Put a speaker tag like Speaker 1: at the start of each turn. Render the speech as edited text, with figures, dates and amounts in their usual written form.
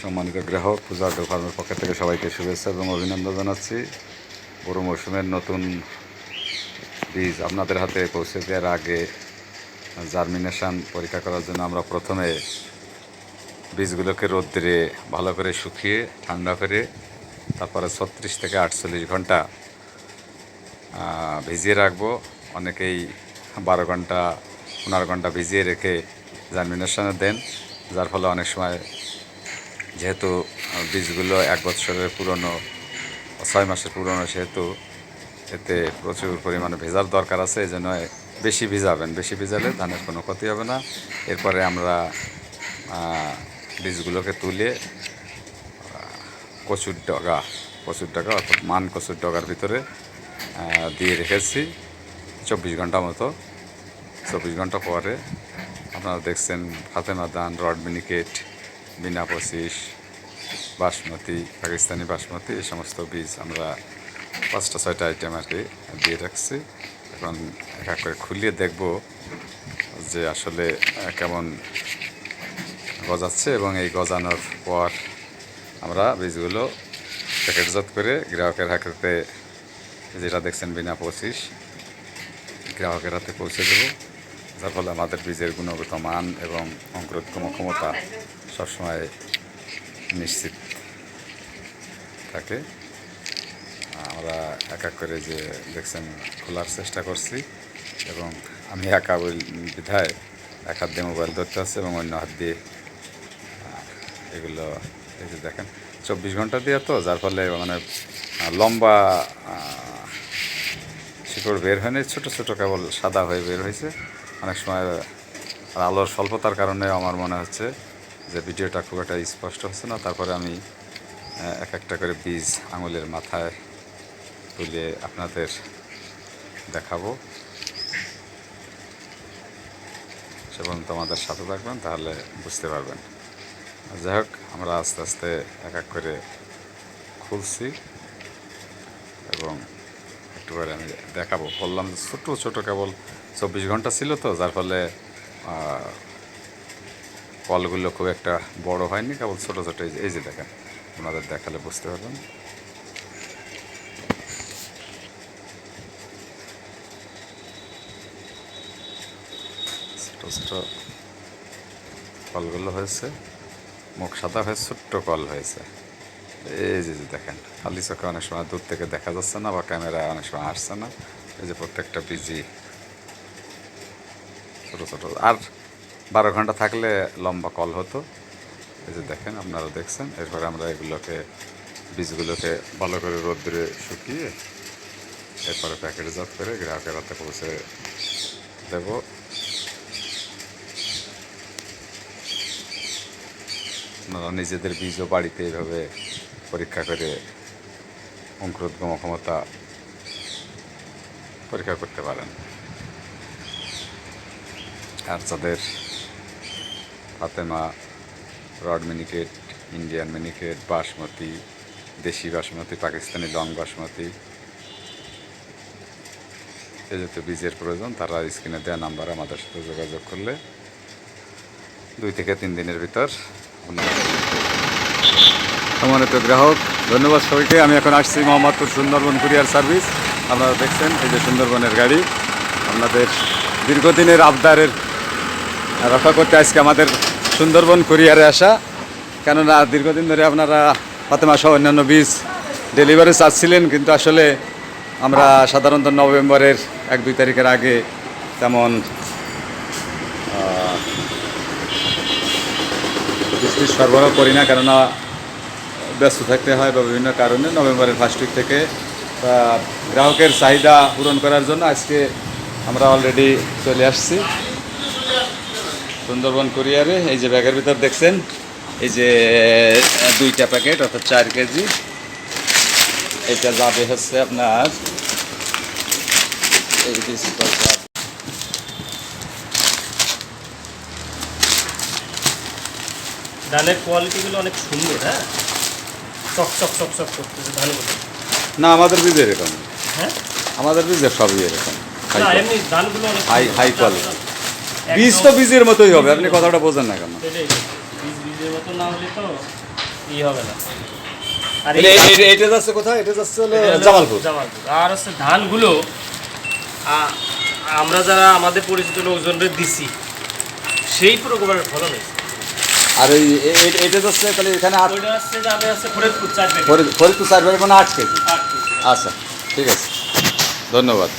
Speaker 1: সম্মানিত গ্রাহক পূজা ফার্মের পক্ষ থেকে সবাইকে শুভেচ্ছা এবং অভিনন্দন জানাচ্ছি। বড় মৌসুমের নতুন বীজ আপনাদের হাতে পৌঁছে দেওয়ার আগে জার্মিনেশন পরীক্ষা করার জন্য আমরা প্রথমে বীজগুলোকে রোদ্রে ভালো করে শুকিয়ে ঠান্ডা করে তারপরে 36 থেকে 48 ঘন্টা ভিজিয়ে রাখবো। অনেকেই 12 ঘন্টা 15 ঘন্টা ভিজিয়ে রেখে জার্মিনেশনে দেন, যার ফলে অনেক সময় যেহেতু বীজগুলো 1 বছরের পুরনো 6 মাসের পুরনো, সেহেতু এতে প্রচুর পরিমাণে ভেজার দরকার আছে। এই জন্য বেশি ভিজাবেন, বেশি ভিজালে ধানের কোনো ক্ষতি হবে না। এরপরে আমরা বীজগুলোকে তুলে কচুর ডগা অর্থাৎ মান কচুর ডগার ভিতরে দিয়ে রেখেছি 24 ঘন্টা মতো। 24 ঘন্টা পরে আপনারা দেখছেন ফাতেমা ধান, রড মিনিকেট, বিনা 25, বাসমতি, পাকিস্তানি বাসমতি, এই সমস্ত বীজ আমরা 5-6টা আইটেম আর কি দিয়ে রাখছি। এখন এক এক করে খুলিয়ে দেখব যে আসলে কেমন গজাচ্ছে, এবং এই গজানোর পর আমরা বীজগুলো প্যাকেটজাত করে গ্রাহকের হাতে, যেটা দেখছেন বিনা 25, গ্রাহকের হাতে পৌঁছে দেব, যার ফলে আমাদের বীজের গুণগত মান এবং অঙ্কুরোদ্গম ক্ষমতা সবসময় নিশ্চিত থাকে। আমরা এক এক করে যে দেখছেন খোলার চেষ্টা করছি, এবং আমি একা বিধায় এক হাত দিয়ে মোবাইল ধরতে হচ্ছে এবং অন্য হাত দিয়ে এগুলো এই যে দেখেন 24 ঘন্টা দিয়ে, তো যার ফলে মানে লম্বা শিকড় বের হয়নি, ছোটো ছোটো কেবল সাদা হয়ে বের হয়েছে। অনেক সময় আলোর স্বল্পতার কারণে আমার মনে হচ্ছে যে ভিডিওটা খুব একটা স্পষ্ট হচ্ছে না। তারপরে আমি এক একটা করে বীজ আঙুলের মাথায় তুলে আপনাদের দেখাবো, এবং তোমাদের সাথে থাকবেন, তাহলে বুঝতে পারবেন। যাই হোক, আমরা আস্তে আস্তে এক এক করে খুলছি এবং একটু করে আমি দেখাবো। বললাম যে ছোটো ছোটো কেবল 24 ঘন্টা ছিল, তো যার ফলে কলগুলো খুব একটা বড় হয়নি, কেবল ছোটো ছোটো। এই যে দেখেন, আপনাদের দেখালে বুঝতে পারবেন। ছোটো ছোটো কলগুলো হয়েছে, মুখ সাদা হয়ে ছোট্ট কল হয়েছে। এই যে দেখেন, খালি চোখে অনেক সময় দূর থেকে দেখা যাচ্ছে না, বা ক্যামেরায় অনেক সময় আসছে না। এই যে প্রত্যেকটা বীজই ছোটো ছোটো। আর 12 ঘন্টা থাকলে লম্বা কল হতো। এই যে দেখেন, আপনারা দেখছেন। এরপরে আমরা বীজগুলোকে ভালো করে রোদ্দুরে শুকিয়ে এরপরে প্যাকেটজাত করে গ্রাহকের হাতে পৌঁছে দেব। আপনারা নিজেদের বীজও বাড়িতে এইভাবে পরীক্ষা করে অঙ্কুরোদ্গম ক্ষমতা পরীক্ষা করতে পারেন। আর যাদের ফাতেমা, রড মিনিকেট, ইন্ডিয়ান মিনিকেট, বাসমতি, দেশি বাসমতি, পাকিস্তানি লং বাসমতি, এই জাতীয় বীজের প্রয়োজন, তারা স্ক্রিনে দেওয়া নাম্বার আমাদের সাথে যোগাযোগ করলে 2 থেকে 3 দিনের ভিতর সম্মানিত গ্রাহক। ধন্যবাদ সবাইকে। আমি এখন আসছি মোহাম্মদপুর সুন্দরবন কুরিয়ার সার্ভিস। আপনারা দেখছেন এই যে সুন্দরবনের গাড়ি, আপনাদের দীর্ঘদিনের আবদারের রক্ষা করতে আজকে আমাদের সুন্দরবন কুরিয়ারে আসা। কেননা দীর্ঘদিন ধরে আপনারা ফাতেমা সহ অন্যান্য বীজ ডেলিভারি চাচ্ছিলেন, কিন্তু আসলে আমরা সাধারণত নভেম্বরের 1-2 তারিখের আগে তেমন বীজ সরবরাহ করি না, কেননা ব্যস্ত থাকতে হয় বা বিভিন্ন কারণে। নভেম্বরের ফার্স্ট উইক থেকে গ্রাহকের চাহিদা পূরণ করার জন্য আজকে আমরা অলরেডি চলে আসছি সুন্দরবন কুরিয়ারে। এই যে ব্যাগের ভিতর দেখছেন, এই যে 2টা প্যাকেট অর্থাৎ 4 কেজি। এটা যাবে হচ্ছে আপনার এই
Speaker 2: ধানের কোয়ালিটিগুলো অনেক সুন্দর। হ্যাঁ, চক চক চক চক করতেছে ধানগুলো।
Speaker 1: না, আমাদের বীজ এরকম।
Speaker 2: হ্যাঁ,
Speaker 1: আমাদের বীজের সবই এরকম
Speaker 2: না এমনি ধানগুলো অনেক
Speaker 1: হাই কোয়ালিটি। বীজ তো বীজের মতোই হবে, আপনি কথাটা বোঝেন না কেন?
Speaker 2: বীজের মতো না হলে তো ই হবে না। আর
Speaker 3: এটা যাচ্ছে কোথায়? এটা যাচ্ছে হলো
Speaker 2: এটা হলো
Speaker 3: জামালপুর।
Speaker 2: জামালপুর। আর হচ্ছে ধানগুলো আমরা যারা আমাদের পরিচিত লোকজনদের দিছি সেই প্রকারের ফলন হয়েছে।
Speaker 3: আর এটা যাচ্ছে তাহলে এখানে
Speaker 2: ওইটা হচ্ছে যাবে হচ্ছে ফরিদপুর 4 প্যাকেট।
Speaker 3: ফরিদপুর 4 মানে 8 কেজি।
Speaker 2: 8 কেজি।
Speaker 3: আচ্ছা, ঠিক আছে, ধন্যবাদ।